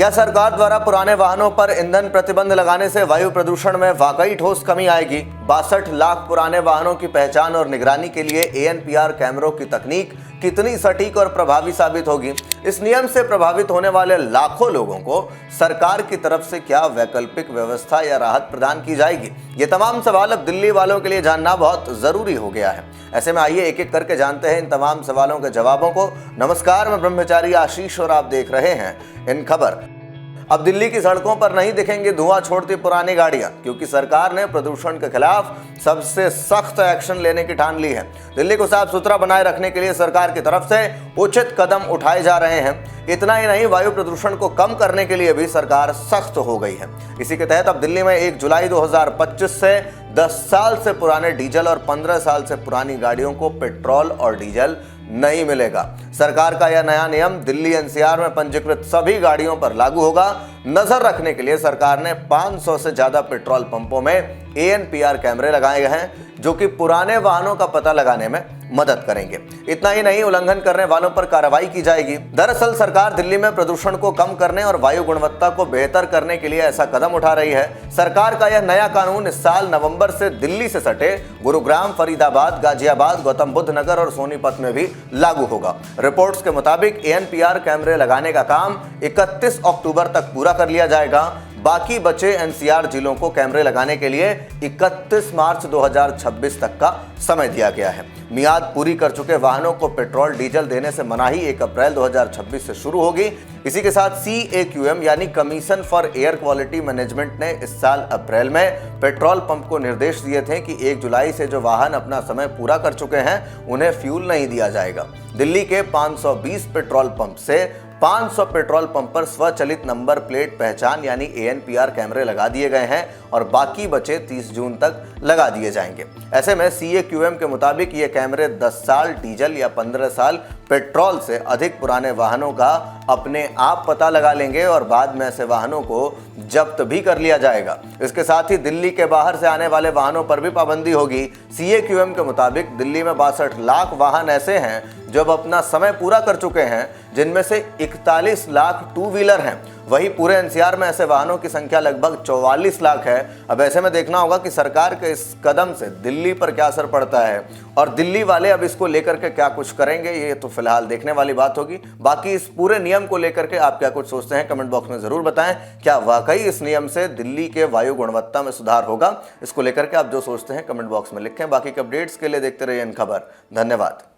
क्या सरकार द्वारा पुराने वाहनों पर ईंधन प्रतिबंध लगाने से वायु प्रदूषण में वाकई ठोस कमी आएगी? 62 लाख पुराने वाहनों की पहचान और निगरानी के लिए ANPR कैमरों की तकनीक कितनी सटीक और प्रभावी साबित होगी? इस नियम से प्रभावित होने वाले लाखों लोगों को सरकार की तरफ से क्या वैकल्पिक व्यवस्था या राहत प्रदान की जाएगी? ये तमाम सवाल अब दिल्ली वालों के लिए जानना बहुत जरूरी हो गया है। ऐसे में आइए एक एक करके जानते हैं इन तमाम सवालों के जवाबों को। नमस्कार, मैं ब्रह्मचारी आशीष और आप देख रहे हैं इन खबर। अब दिल्ली की सड़कों पर नहीं दिखेंगी धुआं छोड़ती पुरानी गाड़ियां, क्योंकि सरकार ने प्रदूषण के खिलाफ सबसे सख्त एक्शन लेने की ठान ली है। दिल्ली को साफ सुथरा बनाए रखने के लिए सरकार की तरफ से उचित कदम उठाए जा रहे हैं। इतना ही नहीं, वायु प्रदूषण को कम करने के लिए भी सरकार सख्त हो गई है। इसी के तहत अब दिल्ली में 1 जुलाई 2025 से 10 साल से पुराने डीजल और 15 साल से पुरानी गाड़ियों को पेट्रोल और डीजल नहीं मिलेगा। सरकार का यह नया नियम दिल्ली NCR में पंजीकृत सभी गाड़ियों पर लागू होगा। नजर रखने के लिए सरकार ने 500 से ज्यादा पेट्रोल पंपों में ANPR कैमरे लगाए गए हैं, जो कि पुराने वाहनों का पता लगाने में मदद करेंगे। इतना ही नहीं, उल्लंघन करने वालों पर कार्रवाई की जाएगी। दरअसल सरकार दिल्ली में प्रदूषण को कम करने और वायु गुणवत्ता को बेहतर करने के लिए ऐसा कदम उठा रही है। सरकार का यह नया कानून इस साल नवंबर से दिल्ली से सटे गुरुग्राम, फरीदाबाद, गाजियाबाद, गौतम बुद्ध नगर और सोनीपत में भी लागू होगा। रिपोर्ट्स के मुताबिक ANPR कैमरे लगाने का काम 31 अक्टूबर तक पूरा कर लिया जाएगा। बाकी बचे NCR जिलों को कैमरे लगाने के लिए 31 मार्च 2026 तक का समय दिया गया है। मियाद पूरी कर चुके वाहनों को पेट्रोल डीजल देने से मनाही 1 अप्रैल 2026 से शुरू होगी। इसी के साथ CAQM यानी commission for air quality management ने इस साल अप्रैल में पेट्रोल पंप को निर्देश दिए थे कि 1 जुलाई से जो वाहन अपना समय पूरा कर चुके हैं उन्हें फ्यूल नहीं दिया जाएगा। दिल्ली के 520 पेट्रोल पंप से 500 पेट्रोल पंप पर स्वचालित नंबर प्लेट पहचान यानी ANPR कैमरे लगा दिए गए हैं और बाकी बचे 30 जून तक लगा दिए जाएंगे। ऐसे में CAQM के मुताबिक ये कैमरे 10 साल डीजल या 15 साल पेट्रोल से अधिक पुराने वाहनों का अपने आप पता लगा लेंगे और बाद में ऐसे वाहनों को जब्त भी कर लिया जाएगा। इसके साथ ही दिल्ली के बाहर से आने वाले वाहनों पर भी पाबंदी होगी। CAQM के मुताबिक दिल्ली में 62 लाख वाहन ऐसे हैं जो अब अपना समय पूरा कर चुके हैं, जिनमें से 41 लाख 2 व्हीलर हैं। वहीं पूरे NCR में ऐसे वाहनों की संख्या लगभग 44 लाख है। अब ऐसे में देखना होगा कि सरकार के इस कदम से दिल्ली पर क्या असर पड़ता है और दिल्ली वाले अब इसको लेकर के क्या कुछ करेंगे, ये तो फिलहाल देखने वाली बात होगी। बाकी इस पूरे नियम को लेकर के आप क्या कुछ सोचते हैं, कमेंट बॉक्स में जरूर बताएं। क्या वाकई इस नियम से दिल्ली के वायु गुणवत्ता में सुधार होगा? इसको लेकर के आप जो सोचते हैं कमेंट बॉक्स में लिखें। बाकी के अपडेट्स के लिए देखते रहिए इन खबर। धन्यवाद।